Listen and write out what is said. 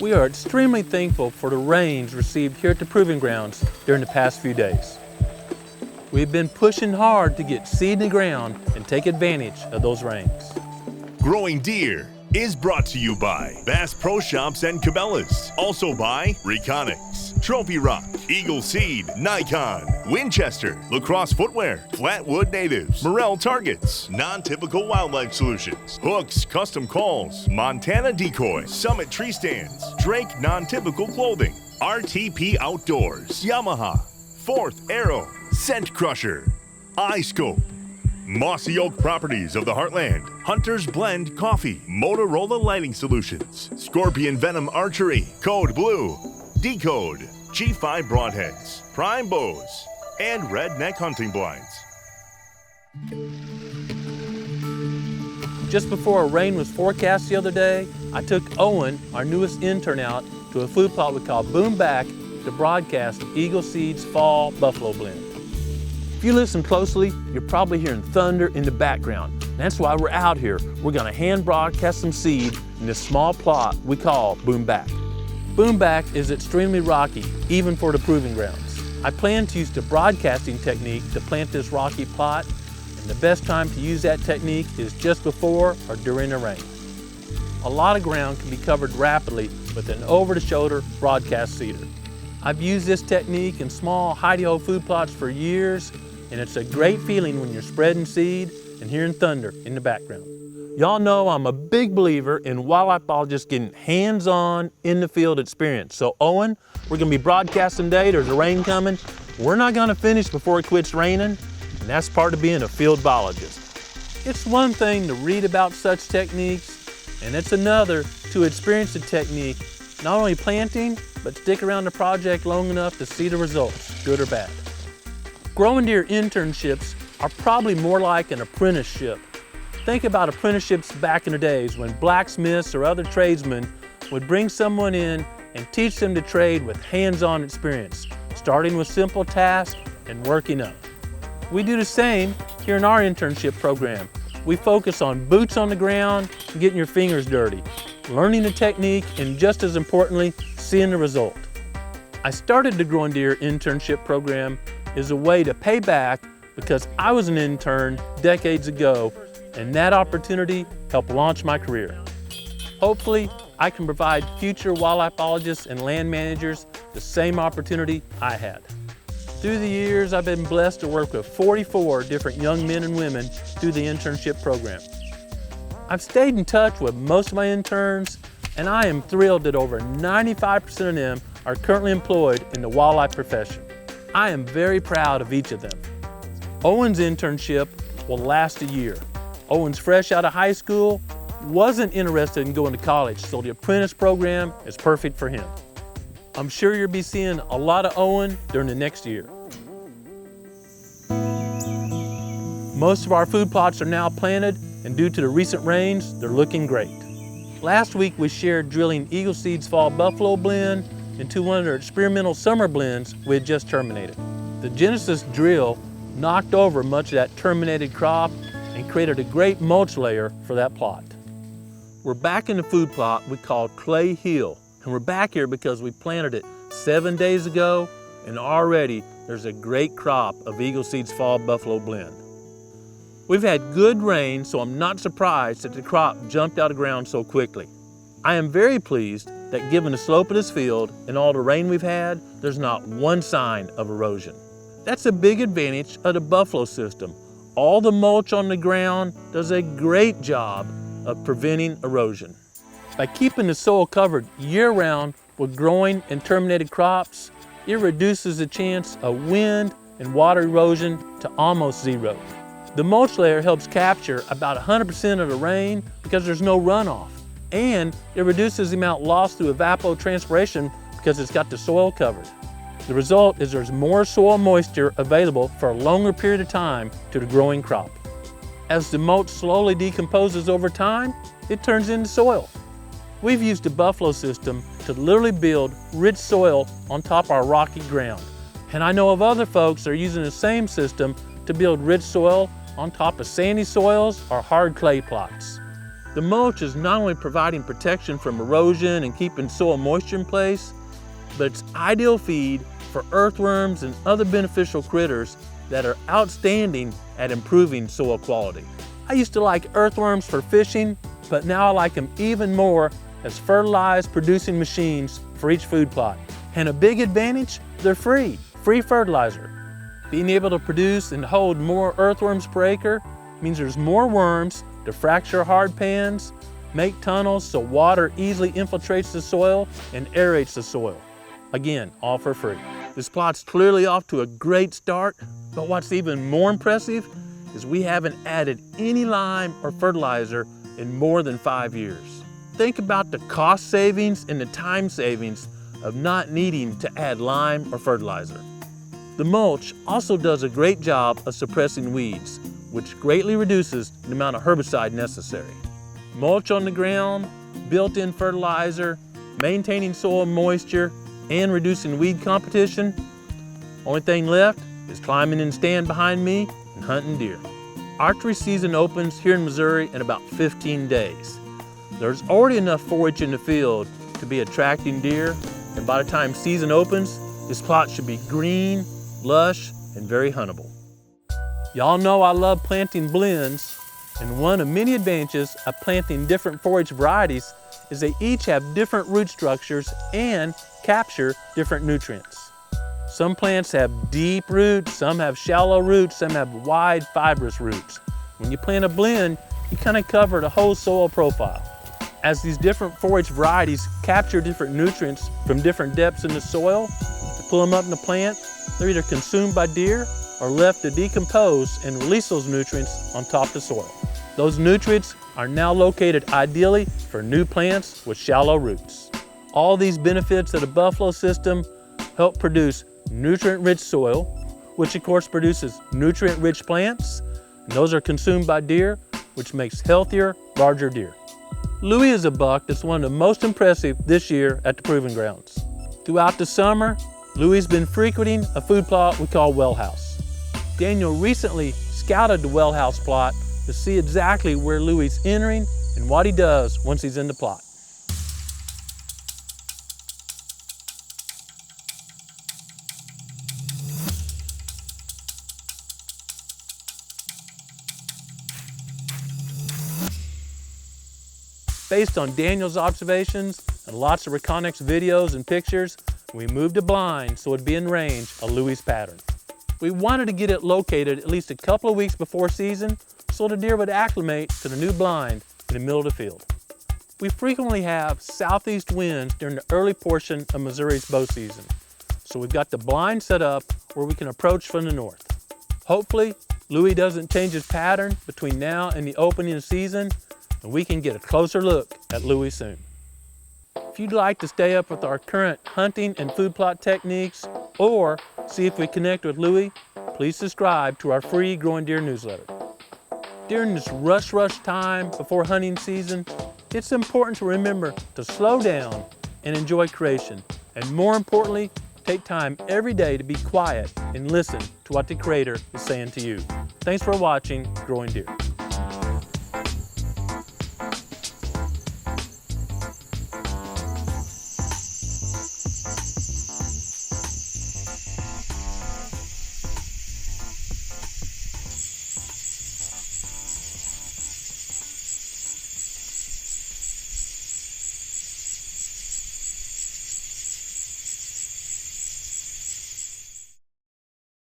We are extremely thankful for the rains received here at the Proving Grounds during the past few days. We've been pushing hard to get seed in the ground and take advantage of those rains. Growing Deer is brought to you by Bass Pro Shops and Cabela's. Also by Reconics, Trophy Rock, Eagle Seed, Nikon, Winchester, Lacrosse Footwear, Flatwood Natives, Morel Targets, Non-Typical Wildlife Solutions, Hooks Custom Calls, Montana Decoy, Summit Tree Stands, Drake Non-Typical Clothing, RTP Outdoors, Yamaha, Fourth Arrow, Scent Crusher, iScope, Mossy Oak Properties of the Heartland, Hunter's Blend Coffee, Motorola Lighting Solutions, Scorpion Venom Archery, Code Blue, Decode, G5 Broadheads, Prime Bows, and Redneck Hunting Blinds. Just before a rain was forecast the other day, I took Owen, our newest intern, out to a food plot we call Boom Back to broadcast Eagle Seed's Fall Buffalo Blend. If you listen closely, you're probably hearing thunder in the background. That's why we're out here. We're gonna hand broadcast some seed in this small plot we call Boom Back. Boom Back is extremely rocky, even for the Proving Grounds. I plan to use the broadcasting technique to plant this rocky plot, and the best time to use that technique is just before or during a rain. A lot of ground can be covered rapidly with an over-the-shoulder broadcast seeder. I've used this technique in small hidey-ho food plots for years, and it's a great feeling when you're spreading seed and hearing thunder in the background. Y'all know I'm a big believer in wildlife biologists getting hands-on in the field experience. So Owen, we're gonna be broadcasting today. There's a rain coming. We're not gonna finish before it quits raining, and that's part of being a field biologist. It's one thing to read about such techniques, and it's another to experience the technique, not only planting, but stick around the project long enough to see the results, good or bad. Growing Deer internships are probably more like an apprenticeship. Think about apprenticeships back in the days when blacksmiths or other tradesmen would bring someone in and teach them to trade with hands-on experience, starting with simple tasks and working up. We do the same here in our internship program. We focus on boots on the ground and getting your fingers dirty, learning the technique, and just as importantly, seeing the result. I started the Growing Deer internship program as a way to pay back because I was an intern decades ago, and that opportunity helped launch my career. Hopefully, I can provide future wildlife biologists and land managers the same opportunity I had. Through the years, I've been blessed to work with 44 different young men and women through the internship program. I've stayed in touch with most of my interns, and I am thrilled that over 95% of them are currently employed in the wildlife profession. I am very proud of each of them. Owen's internship will last a year. Owen's fresh out of high school, wasn't interested in going to college, so the apprentice program is perfect for him. I'm sure you'll be seeing a lot of Owen during the next year. Most of our food plots are now planted, and due to the recent rains, they're looking great. Last week we shared drilling Eagle Seed's Fall Buffalo Blend into one of their experimental summer blends we had just terminated. The Genesis drill knocked over much of that terminated crop and created a great mulch layer for that plot. We're back in the food plot we call Clay Hill, and we're back here because we planted it 7 days ago, and already there's a great crop of Eagle Seed's Fall Buffalo Blend. We've had good rain, so I'm not surprised that the crop jumped out of ground so quickly. I am very pleased that given the slope of this field and all the rain we've had, there's not one sign of erosion. That's a big advantage of the Buffalo system. All the mulch on the ground does a great job of preventing erosion. By keeping the soil covered year-round with growing and terminated crops, it reduces the chance of wind and water erosion to almost zero. The mulch layer helps capture about 100% of the rain because there's no runoff, and it reduces the amount lost through evapotranspiration because it's got the soil covered. The result is there's more soil moisture available for a longer period of time to the growing crop. As the mulch slowly decomposes over time, it turns into soil. We've used the Buffalo system to literally build rich soil on top of our rocky ground. And I know of other folks that are using the same system to build rich soil on top of sandy soils or hard clay plots. The mulch is not only providing protection from erosion and keeping soil moisture in place, but it's ideal feed for earthworms and other beneficial critters that are outstanding at improving soil quality. I used to like earthworms for fishing, but now I like them even more as fertilized producing machines for each food plot. And a big advantage, they're free fertilizer. Being able to produce and hold more earthworms per acre means there's more worms to fracture hard pans, make tunnels so water easily infiltrates the soil and aerates the soil. Again, all for free. This plot's clearly off to a great start, but what's even more impressive is we haven't added any lime or fertilizer in more than 5 years. Think about the cost savings and the time savings of not needing to add lime or fertilizer. The mulch also does a great job of suppressing weeds, which greatly reduces the amount of herbicide necessary. Mulch on the ground, built-in fertilizer, maintaining soil moisture, and reducing weed competition. Only thing left is climbing and stand behind me and hunting deer. Archery season opens here in Missouri in about 15 days. There's already enough forage in the field to be attracting deer, and by the time season opens, this plot should be green, lush, and very huntable. Y'all know I love planting blends, and one of many advantages of planting different forage varieties is they each have different root structures and capture different nutrients. Some plants have deep roots, some have shallow roots, some have wide fibrous roots. When you plant a blend, you kind of cover the whole soil profile. As these different forage varieties capture different nutrients from different depths in the soil, to pull them up in the plant, they're either consumed by deer or left to decompose and release those nutrients on top of the soil. Those nutrients are now located ideally for new plants with shallow roots. All these benefits of the buffalo system help produce nutrient-rich soil, which of course produces nutrient-rich plants, and those are consumed by deer, which makes healthier, larger deer. Louis is a buck that's one of the most impressive this year at the Proving Grounds. Throughout the summer, Louis has been frequenting a food plot we call Well House. Daniel recently scouted the Well House plot to see exactly where Louis is entering and what he does once he's in the plot. Based on Daniel's observations and lots of Reconyx videos and pictures, we moved a blind so it'd be in range of Louis' pattern. We wanted to get it located at least a couple of weeks before season so the deer would acclimate to the new blind in the middle of the field. We frequently have southeast winds during the early portion of Missouri's bow season, so we've got the blind set up where we can approach from the north. Hopefully, Louis doesn't change his pattern between now and the opening of season, and we can get a closer look at Louis soon. If you'd like to stay up with our current hunting and food plot techniques, or see if we connect with Louis, please subscribe to our free Growing Deer newsletter. During this rush time before hunting season, it's important to remember to slow down and enjoy creation, and more importantly, take time every day to be quiet and listen to what the Creator is saying to you. Thanks for watching Growing Deer.